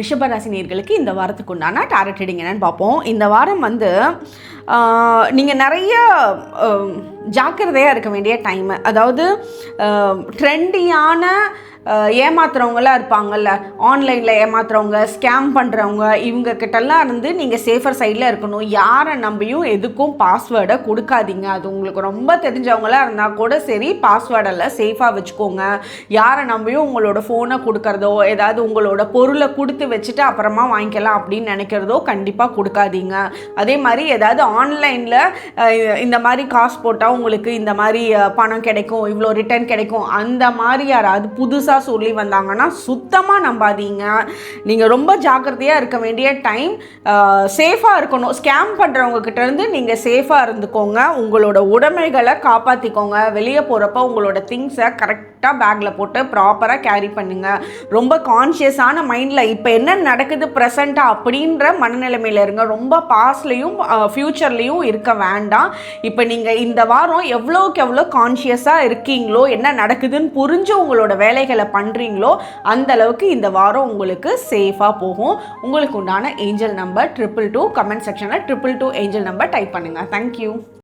ரிஷபராசி நேயர்களுக்கு இந்த வாரத்துக்கு உண்டான டாரட் ரீடிங் என்னன்னு பார்ப்போம். இந்த வாரம் நீங்கள் நிறைய ஜாக்கிரதையாக இருக்க வேண்டிய டைமு. அதாவது ட்ரெண்டியான ஏமாத்துறவங்களாம் இருப்பாங்கல்ல, ஆன்லைனில் ஏமாத்துறவங்க, ஸ்கேம் பண்ணுறவங்க, இவங்கக்கிட்டலாம் இருந்து நீங்கள் சேஃபர் சைடில் இருக்கணும். யாரை நம்பியும் எதுக்கும் பாஸ்வேர்டை கொடுக்காதீங்க. அது உங்களுக்கு ரொம்ப தெரிஞ்சவங்களாக இருந்தால் கூட சரி, பாஸ்வேர்டெல்லாம் சேஃபாக வச்சுக்கோங்க. யாரை நம்பியும் உங்களோட ஃபோனை கொடுக்கறதோ, ஏதாவது உங்களோட பொருளை கொடுத்து வச்சுட்டு அப்புறமா வாங்கிக்கலாம் அப்படின்னு நினைக்கிறதோ கண்டிப்பாக கொடுக்காதீங்க. அதே மாதிரி ஏதாவது ஆன்லைனில் இந்த மாதிரி காசு போட்டால் உங்களுக்கு இந்த மாதிரி பணம் கிடைக்கும், இவ்வளோ ரிட்டர்ன் கிடைக்கும், அந்த மாதிரி யாராவது புதுசாக சொல்லி வந்தாங்கன்னா சுத்தமாக நம்பாதீங்க. நீங்கள் ரொம்ப ஜாக்கிரதையாக இருக்க வேண்டிய டைம். சேஃபாக இருக்கணும். ஸ்கேம் பண்ணுறவங்க கிட்ட இருந்து நீங்கள் சேஃபாக இருந்துக்கோங்க. உங்களோட உடைமைகளை காப்பாற்றிக்கோங்க. வெளியே போகிறப்ப உங்களோட திங்ஸை கரெக்டாக பேக்கில் போட்டு ப்ராப்பராக கேரி பண்ணுங்கள். ரொம்ப கான்ஷியஸான மைண்டில் இப்போ என்ன நடக்குது ப்ரெசண்ட்டாக அப்படின்ற மனநிலைமையில் இருங்க. ரொம்ப பாஸ்ட்லேயும் ஃப்யூச்சர்லேயும் இருக்க வேண்டாம். இப்போ நீங்கள் இந்த வாரம் எவ்வளோக்கு எவ்வளோ கான்ஷியஸாக இருக்கீங்களோ, என்ன நடக்குதுன்னு புரிஞ்சு உங்களோட வேலைகளை பண்ணுறீங்களோ அந்த அளவுக்கு இந்த வாரம் உங்களுக்கு சேஃபாக போகும். உங்களுக்கு உண்டான ஏஞ்சல் நம்பர் 222. கமெண்ட் செக்ஷனில் 222 ஏஞ்சல் நம்பர் டைப் பண்ணுங்கள். தேங்க்யூ.